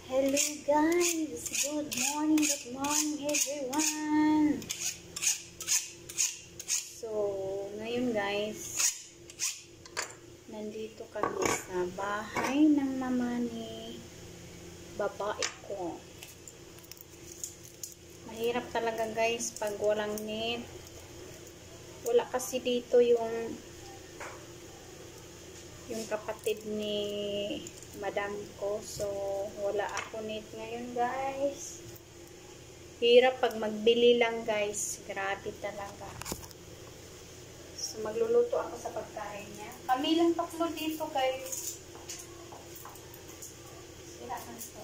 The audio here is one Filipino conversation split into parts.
Hello guys! Good morning everyone! So, ngayon guys, nandito kami sa bahay ng mama ni babae ko. Mahirap talaga guys pag walang net. Wala kasi dito yung kapatid ni madam ko. So, wala ako net ngayon guys. Hirap pag magbili lang guys. Grabe talaga. So, magluluto ako sa pagkain niya. Kami lang tatlo dito guys. Sila na to.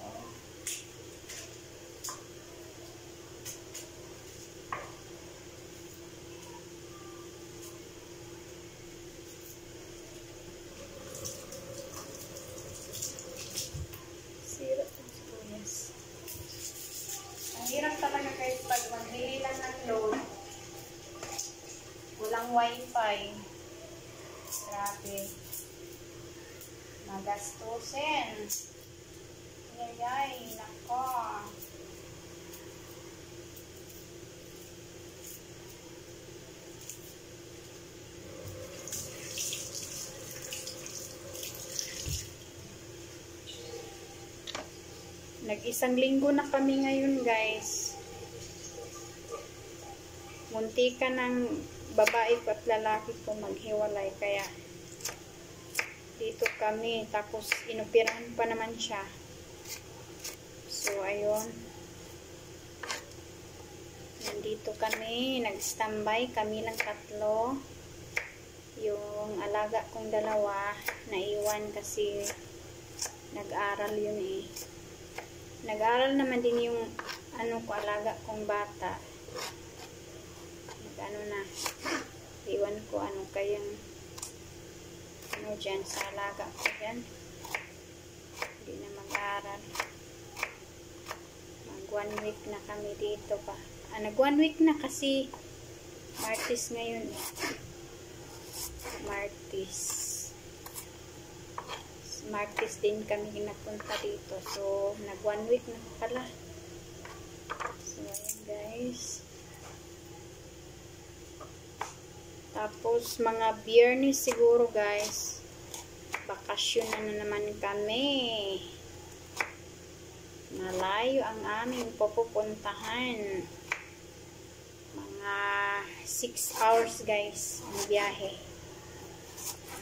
Hirap talaga guys pag magbili lang ng load. Walang wifi. Grabe. Magastusin. Yay, nako. Nag-isang linggo na kami ngayon guys. Muntika ng babae ko at lalaki ko maghiwalay. Kaya dito kami. Tapos inoperahan pa naman siya. So ayun. Nandito kami. Nag-standby. Kami lang tatlo. Yung alaga kong dalawa naiwan kasi nag-aral yun eh. Nag-aaral naman din yung alaga kong bata. Iwan ko kayang dyan sa alaga ko dyan. Hindi na mag-aaral. Mag 1 week na kami dito pa. Nag 1 week na kasi Martes ngayon eh. Martes din kami napunta dito. So, nag 1 week na pala. So, ayan guys. Tapos, mga Biyernes siguro guys. Bakasyon na naman kami. Malayo ang aming pupuntahan. Mga 6 hours guys ang biyahe.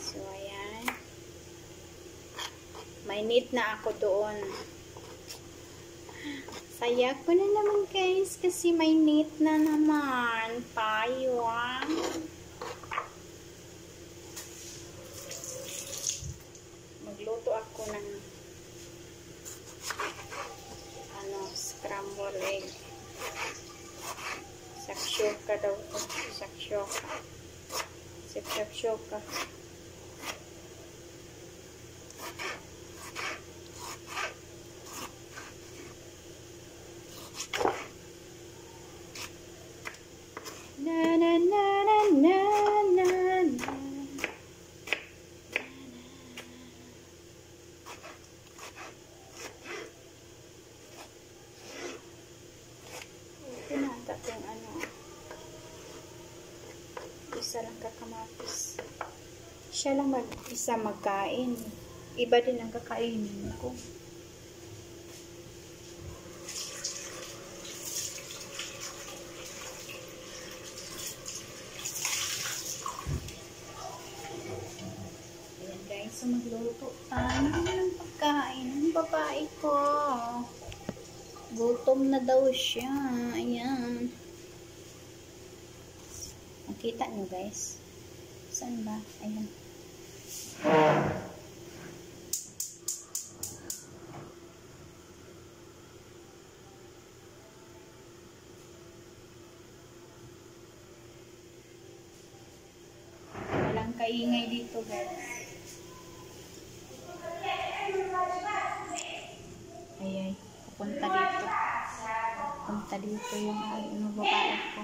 So, ayan. May need na ako doon. Saya ko na naman guys kasi may need na naman. Payo ah. Magluto ako ng scramble egg. Saksyoka daw ito. Saksyoka. Isa lang kakamatis. Siya lang isa magkain. Iba din ang kakainin ko. Ayan guys, so magluluto tayo ng pagkain ng babae ko. Gutom na daw siya. Ayan. Nakita nyo guys? Saan ba? Ayan. Walang kaingay dito guys. Ayay. Pupunta dito. Pupunta dito yung babae ko.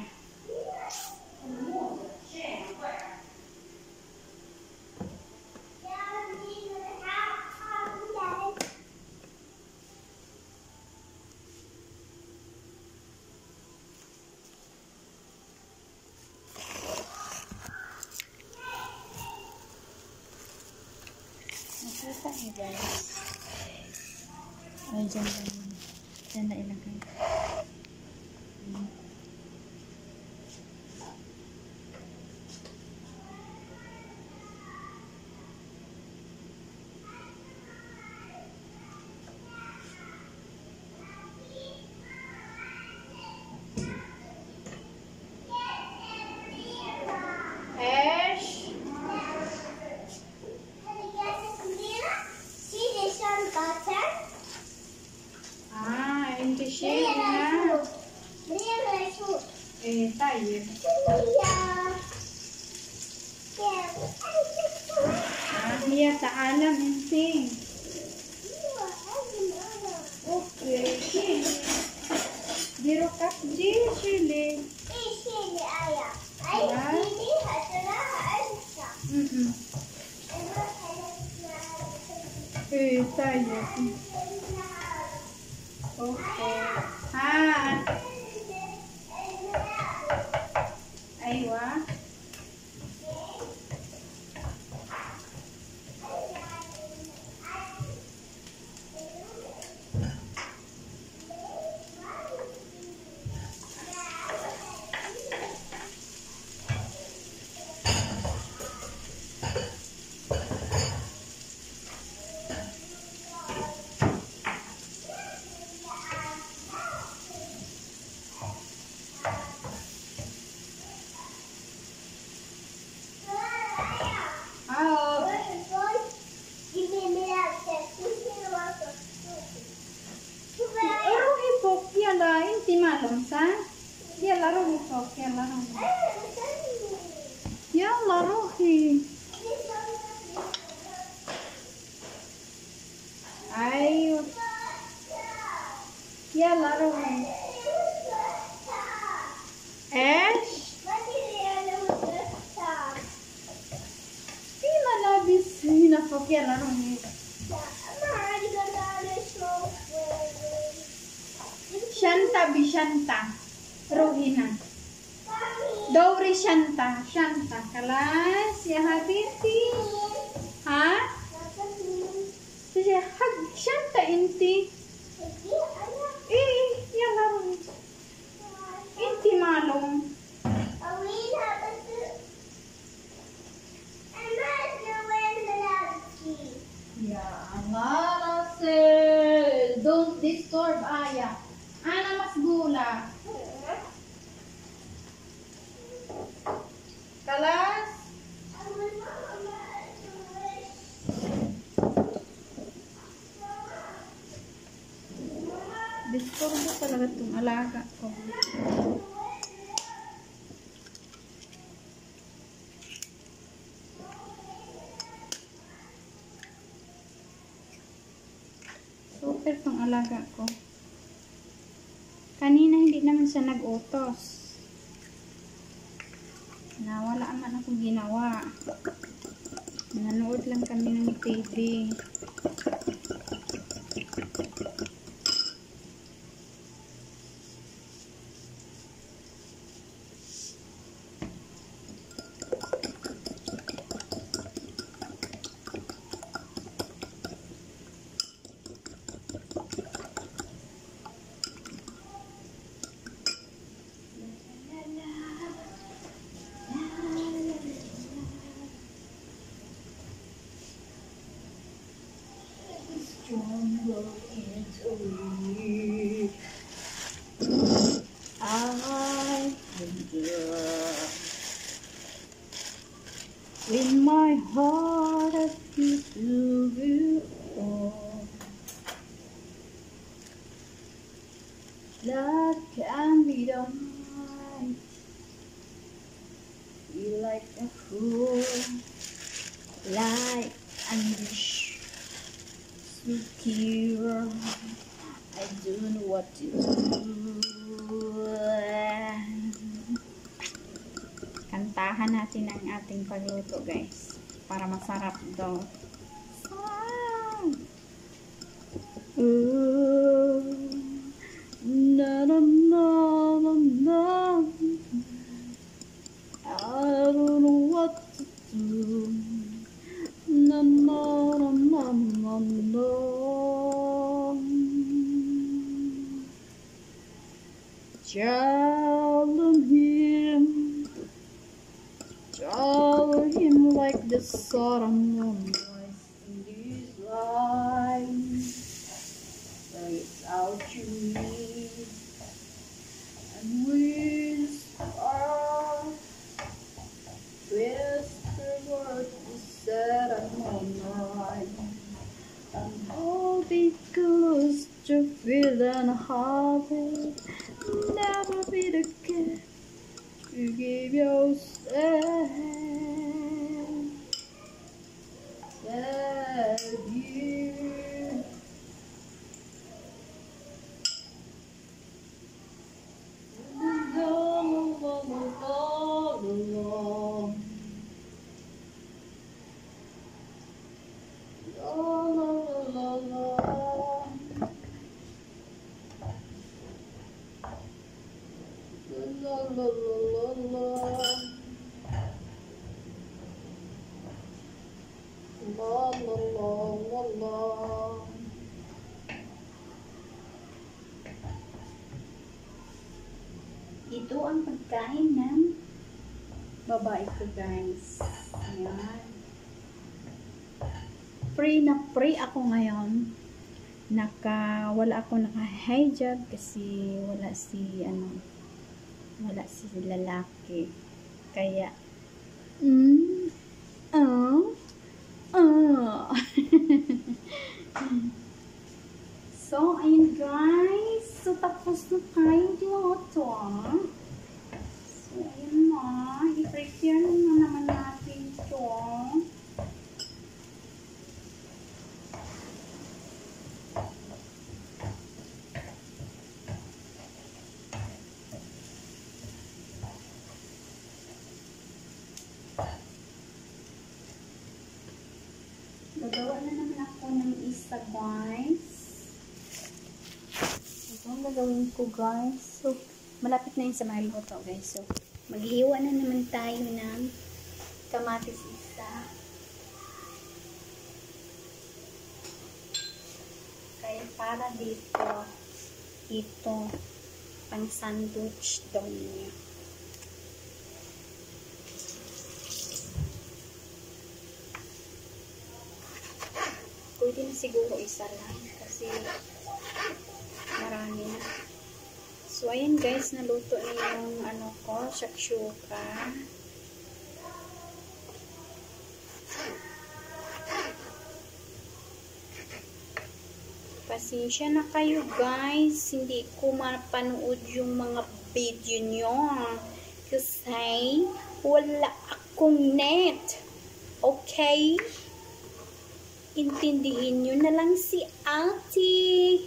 basa eh guys. Ay, dyan lang. Dyan na ilagay. Shade na. Tayo. Hiya ta'alam inting. Okay. Diro kap di chili. Tayo. Okay. Aywa. Sa dia laro hipok ya laro ya laro hi ayo ya laro Pila labis hinapok ya laro hi Shanta Bishanta Rohina Dowry Shanta Kalas ya habiti ha hag Shanta inti ya laro inti malong ya Allah don't disturb ayah Ana mas gula. Kalas. Disturbo talaga itong alaga ko. Super itong alaga ko. Kanina hindi naman siya nag-utos. Wala man akong ginawa. Nanood lang kami ng TV. In my heart I feel you all that can be done. Feel like a fool, like anguish, secure. I don't know what to do. Kantahan natin ang ating pagluto, guys, para masarap daw. Na na na na na. I don't know what to do. Na na na na na. Tell him like the sun moonrise in this life. Raise out your knees and whisper what you said. I'm on the right. And hold it close to feel and happy. Never be the kid to give yourself. Said you. Ito ang pagkain ng babae ko, guys. Ayan. Pre ako ngayon. Wala ako naka-hijab kasi wala si lalaki. Kaya So, ayun guys. So, tapos na tayo dito. So, ayun na. I-prepare na naman natin ito. Gagawa na naman ako ng isa, guys. Ito ang gagawin ko, guys. So, malapit na yun sa maluto, guys. So, maghiwa na naman tayo ng kamatis isa. Kaya para dito, ito, pang sandwich daw niya. Pwede na siguro isa lang kasi marami na. So, ayan guys, naluto na yung shakshuka. Pasensya na kayo guys, hindi ko mapanood yung mga video nyo kasi wala akong net. Okay? Intindihin nyo na lang si Ate.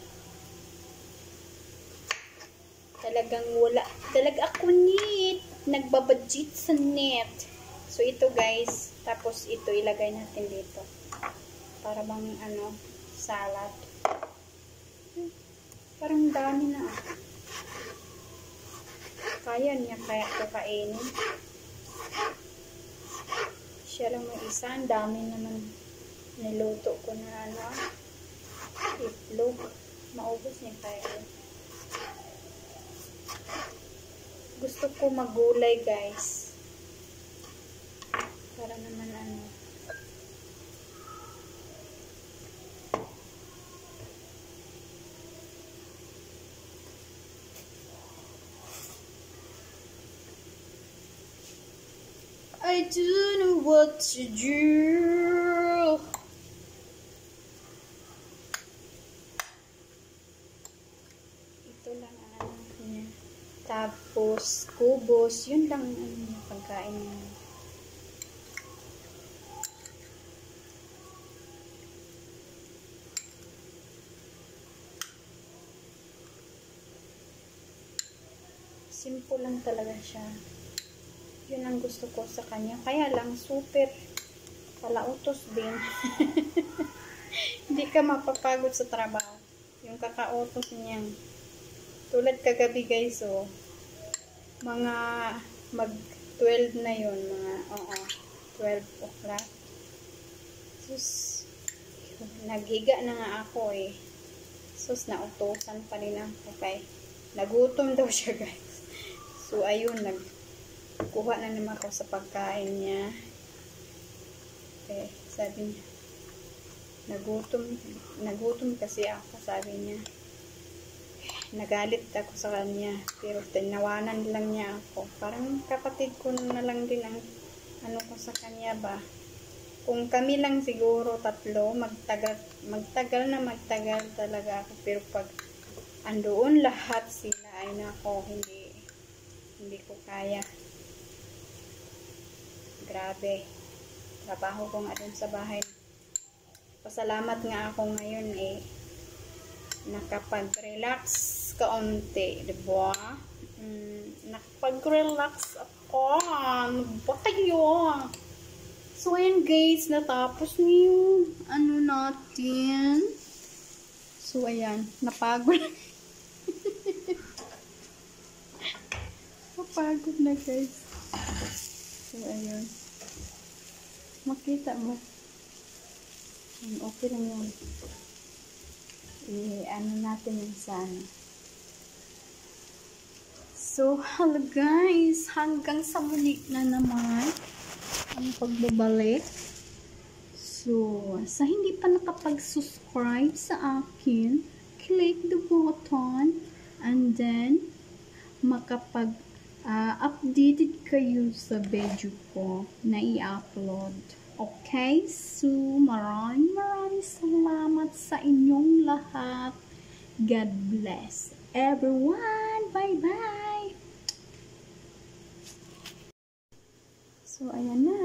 Talagang wala. Talaga ako net. Nagbabudget sa net. So, ito guys. Tapos, ito ilagay natin dito. Para bang, salad. Parang dami na. Kaya niya kaya ito kainin. Siya lang may isa. Ang dami naman. Niluto ko na itlog. Maubos niya kaya. Gusto ko magulay guys. Para naman I don't know what to do. Ito lang niya. Tapos, kubos. Yun lang ang pagkain niya. Simple lang talaga siya. Yun ang gusto ko sa kanya. Kaya lang, super palautos din. Hindi ka mapapagod sa trabaho. Yung kakautos niya. Tulad kagabi guys, mga mag-12 na yun. Mga, 12 o'clock. Sus, naghiga na nga ako eh. Sus, nautosan pa rin ako kay Nagutom daw siya, guys. So, ayun, nagkuha na naman ako sa pagkain niya. Okay, sabi niya, nagutom kasi ako, sabi niya. Nagalit ako sa kanya, pero tinawanan lang niya ako. Parang kapatid ko na lang din ang ano ko sa kanya ba. Kung kami lang siguro tatlo, magtagal talaga ako. Pero pag andoon lahat sila, ay nako, hindi ko kaya. Grabe. Trabaho ko nga dun sa bahay. Pasalamat nga ako ngayon nakapag-relax kaunti, diba? Nakapag-relax ako. Ano ba kayo? So, ayan guys, natapos na yung ano natin. So, ayan, napagod. Napagod na guys. So, ayan. Makita mo. Okay lang yan. Ano natin yung sana. So, hello guys. Hanggang sa muli na naman ang pagbabalik. So, sa hindi pa nakapag-subscribe sa akin, click the button and then makapag-updated kayo sa video ko na i-upload. Okay? So, maraming salamat sa inyong lahat. God bless everyone. Bye-bye. So, ayan na.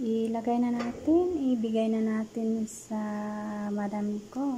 Ibigay na natin sa madam ko.